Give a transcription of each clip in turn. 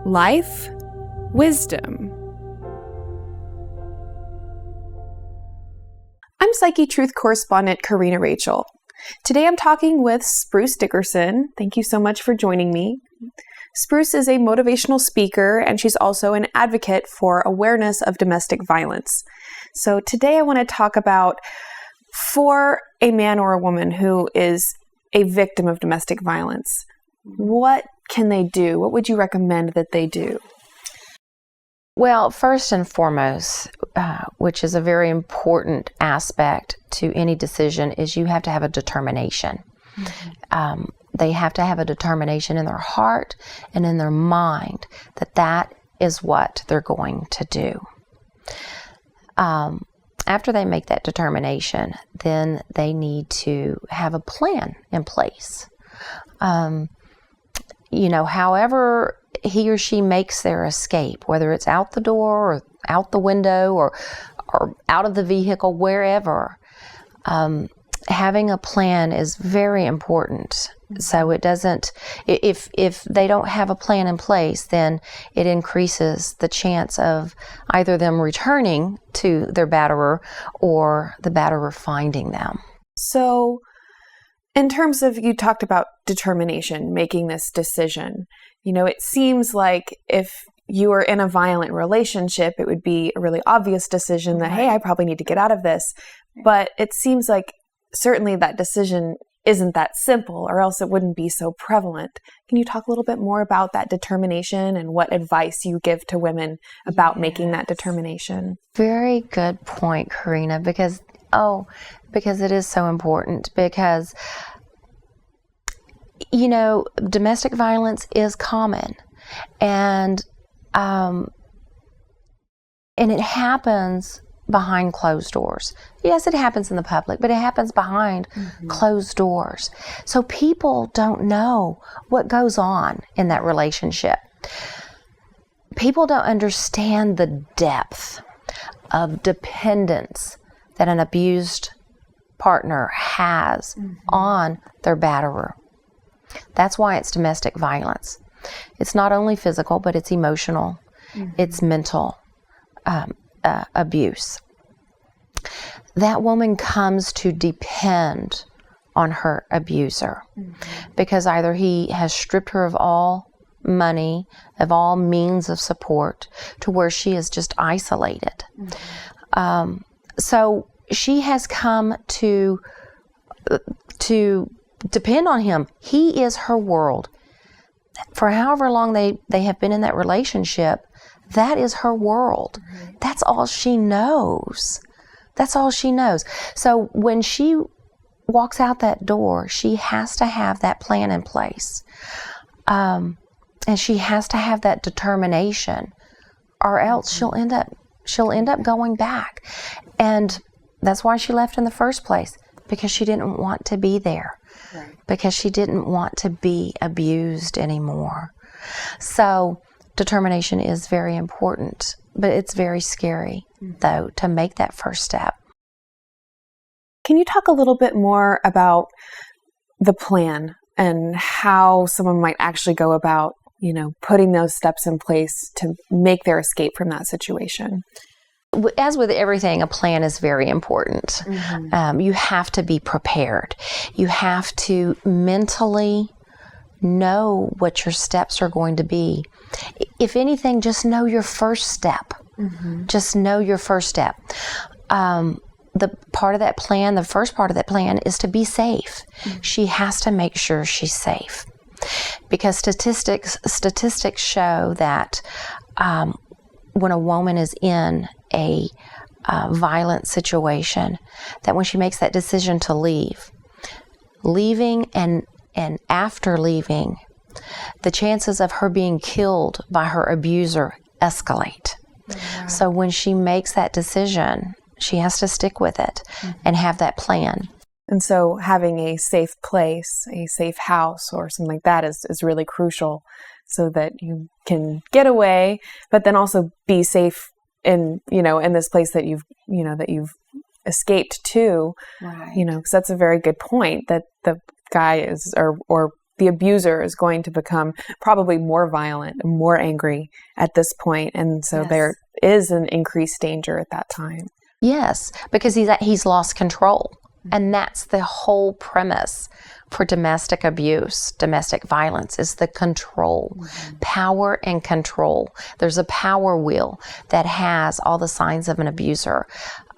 life, wisdom. I'm Psychiatrist correspondent Corrina Rachel. Today I'm talking with Spruce Dickerson. Thank you so much for joining me. Spruce is a motivational speaker, and she's also an advocate for awareness of domestic violence. So today I want to talk about, for a man or a woman who is a victim of domestic violence, what can they do? What would you recommend that they do? Well, first and foremost, which is a very important aspect to any decision, is you have to have a determination. Mm-hmm. They have to have a determination in their heart and in their mind that that is what they're going to do. After they make that determination, then they need to have a plan in place. However he or she makes their escape, whether it's out the door or out the window or out of the vehicle, wherever, having a plan is very important. So it doesn't, if they don't have a plan in place, then it increases the chance of either them returning to their batterer or the batterer finding them. So in terms of, you talked about determination, making this decision, it seems like if you are in a violent relationship, it would be a really obvious decision that, hey, I probably need to get out of this. But it seems like certainly that decision isn't that simple, or else it wouldn't be so prevalent. Can you talk a little bit more about that determination and what advice you give to women about making that determination? Very good point, Corrina, because it is so important, because domestic violence is common, and it happens behind closed doors. Yes, it happens in the public, but it happens behind closed doors. So people don't know what goes on in that relationship. People don't understand the depth of dependence that an abused partner has on their batterer. That's why it's domestic violence. It's not only physical, but it's emotional, it's mental abuse. That woman comes to depend on her abuser because either he has stripped her of all money, of all means of support, to where she is just isolated. So she has come to depend on him. He is her world. For however long they have been in that relationship, that is her world. That's all she knows. That's all she knows. So when she walks out that door, she has to have that plan in place. And she has to have that determination, or else she'll end up going back. And that's why she left in the first place, because she didn't want to be there. Right. Because she didn't want to be abused anymore. So determination is very important, but it's very scary, though, to make that first step. Can you talk a little bit more about the plan and how someone might actually go about, putting those steps in place to make their escape from that situation? As with everything, a plan is very important. You have to be prepared. You have to mentally know what your steps are going to be. If anything, just know your first step. Just know your first step. The first part of that plan is to be safe. She has to make sure she's safe. Because statistics show that when a woman is in a violent situation, that when she makes that decision to leaving and after leaving, the chances of her being killed by her abuser escalate. Wow. So when she makes that decision, she has to stick with it and have that plan. And so having a safe place, a safe house or something like that is really crucial, so that you can get away, but then also be safe in this place that you've escaped to, right. Because that's a very good point, that the guy is, or the abuser is going to become probably more violent and more angry at this point. And so there is an increased danger at that time. Yes, because he's lost control. And that's the whole premise for domestic abuse, domestic violence, is the control, power and control. There's a power wheel that has all the signs of an abuser.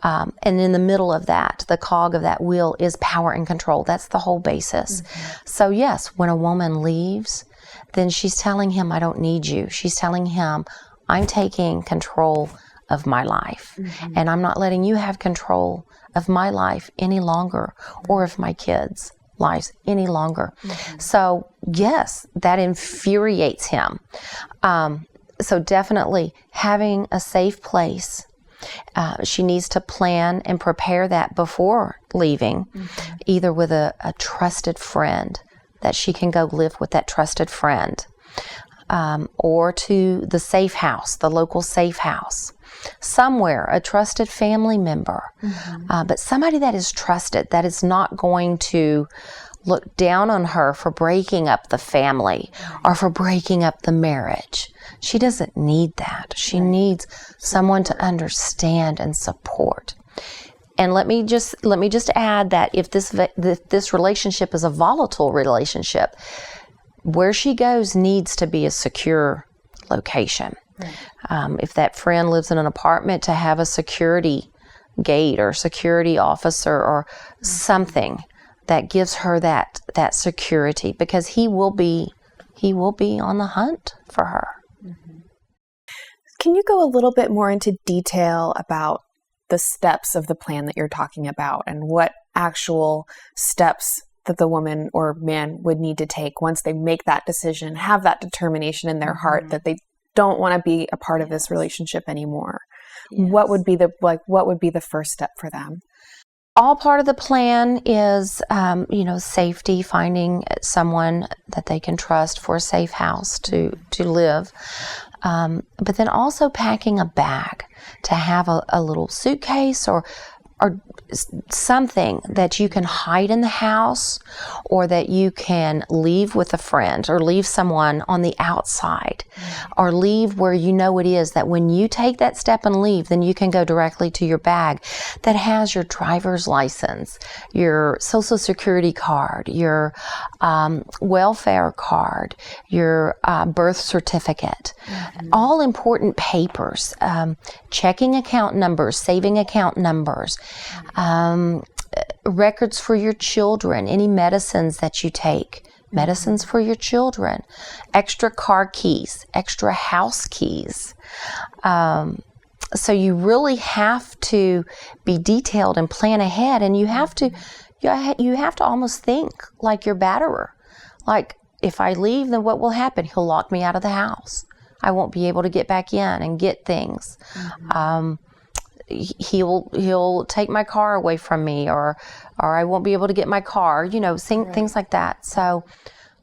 And in the middle of that, the cog of that wheel is power and control. That's the whole basis. So yes, when a woman leaves, then she's telling him, I don't need you. She's telling him, I'm taking control of my life. And I'm not letting you have control of my life any longer, or of my kids' lives any longer. So yes, that infuriates him. So definitely having a safe place. She needs to plan and prepare that before leaving, either with a trusted friend that she can go live with, that trusted friend, or to the safe house, the local safe house. Somewhere, a trusted family member, but somebody that is trusted, that is not going to look down on her for breaking up the family or for breaking up the marriage. She doesn't need that. She needs someone to understand and support. And let me just add that if this relationship is a volatile relationship, where she goes needs to be a secure location. If that friend lives in an apartment, to have a security gate or security officer or something that gives her that security, because he will be on the hunt for her. Can you go a little bit more into detail about the steps of the plan that you're talking about, and what actual steps that the woman or man would need to take once they make that decision, have that determination in their heart that they don't want to be a part of this relationship anymore? What would be the first step for them? All part of the plan is, safety, finding someone that they can trust for a safe house to live. But then also packing a bag, to have a little suitcase or something that you can hide in the house, or that you can leave with a friend, or leave someone on the outside, or leave where you know it is, that when you take that step and leave, then you can go directly to your bag that has your driver's license, your social security card, your welfare card, your birth certificate, all important papers, checking account numbers, saving account numbers, records for your children, any medicines that you take, medicines for your children, extra car keys, extra house keys. So you really have to be detailed and plan ahead, and you have to almost think like your batterer. Like, if I leave, then what will happen? He'll lock me out of the house. I won't be able to get back in and get things. He'll take my car away from me, or I won't be able to get my car, things like that. So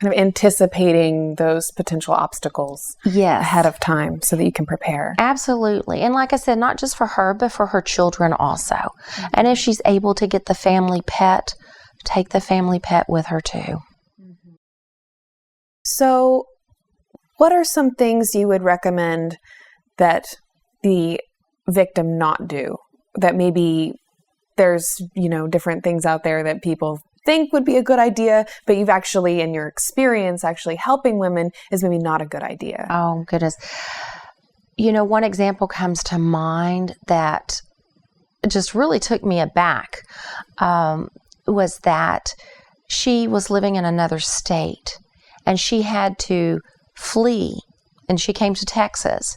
kind of anticipating those potential obstacles ahead of time so that you can prepare. Absolutely. And like I said, not just for her, but for her children also. And if she's able to get the family pet, take the family pet with her too. So what are some things you would recommend that the victim not do? That maybe there's, different things out there that people think would be a good idea, but you've actually, in your experience, actually helping women is maybe not a good idea. Oh, goodness. One example comes to mind that just really took me aback, was that she was living in another state, and she had to flee, and she came to Texas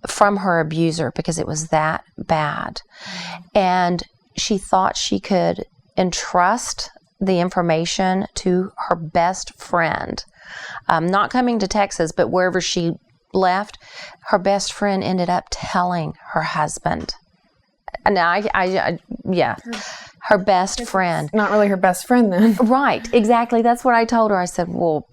from her abuser because it was that bad. And she thought she could entrust the information to her best friend. Not coming to Texas, but wherever she left, her best friend ended up telling her husband. Now, her best friend. Not really her best friend then. Right, exactly. That's what I told her. I said, well,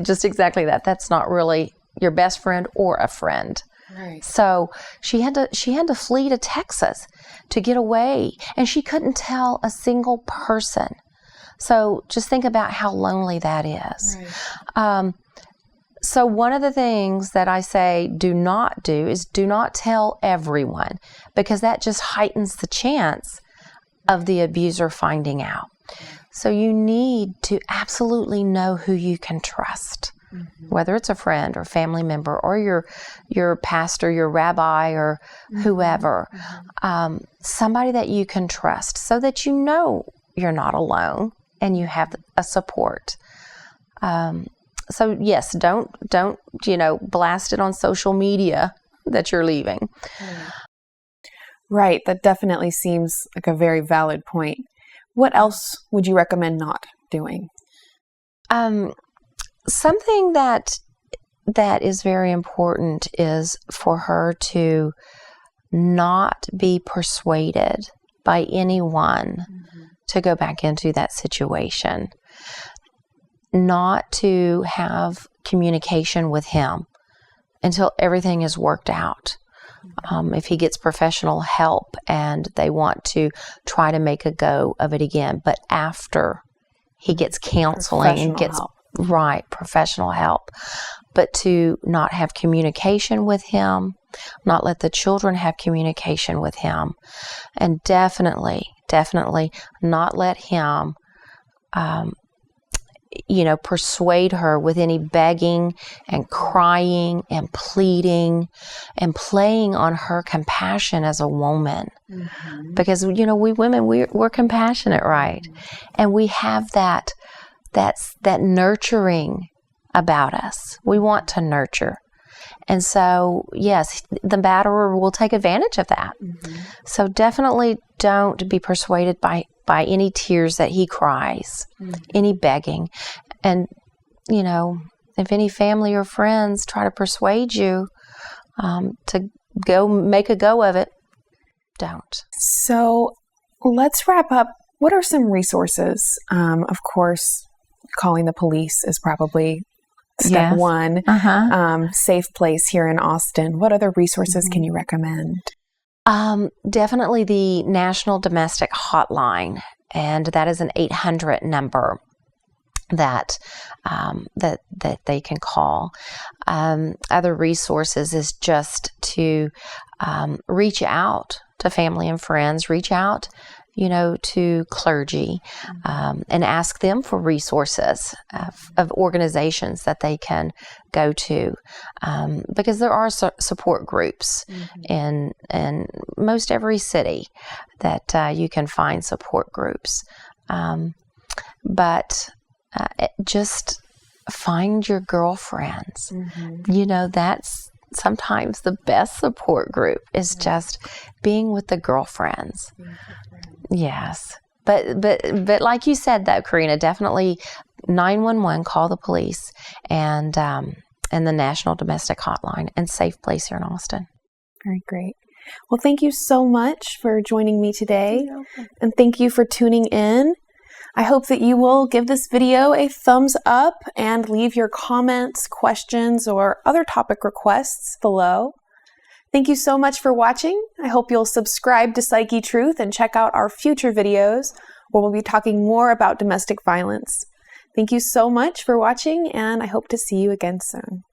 just exactly that. That's not really your best friend or a friend. Right. So she had to flee to Texas to get away, and she couldn't tell a single person. So just think about how lonely that is. Right. So one of the things that I say do not do is do not tell everyone, because that just heightens the chance of the abuser finding out. So you need to absolutely know who you can trust, whether it's a friend or family member or your pastor, your rabbi, or whoever, somebody that you can trust, so that you know you're not alone and you have a support. So yes, don't blast it on social media that you're leaving. Right. That definitely seems like a very valid point. What else would you recommend not doing? Something that is very important is for her to not be persuaded by anyone to go back into that situation. Not to have communication with him until everything is worked out. If he gets professional help and they want to try to make a go of it again, but after he gets counseling and gets professional help, but to not have communication with him, not let the children have communication with him, and definitely not let him persuade her with any begging and crying and pleading and playing on her compassion as a woman. Because, we women, we're compassionate, right? And we have that nurturing about us. We want to nurture. And so, yes, the batterer will take advantage of that. So definitely don't be persuaded by any tears that he cries, any begging. And, if any family or friends try to persuade you to go make a go of it, don't. So let's wrap up. What are some resources? Of course, calling the police is probably step one. Safe Place here in Austin. What other resources can you recommend? Definitely the National Domestic Hotline, and that is an 800 number that they can call. Other resources is just to reach out to family and friends, reach out to clergy, and ask them for resources of organizations that they can go to, because there are support groups in most every city that you can find support groups. But just find your girlfriends. That's sometimes the best support group is just being with the girlfriends. Yes. But like you said though, Corrina, definitely 911, call the police, and the National Domestic Hotline, and Safe Place here in Austin. Very great. Well, thank you so much for joining me today, and thank you for tuning in. I hope that you will give this video a thumbs up and leave your comments, questions, or other topic requests below. Thank you so much for watching. I hope you'll subscribe to Psychetruth and check out our future videos where we'll be talking more about domestic violence. Thank you so much for watching, and I hope to see you again soon.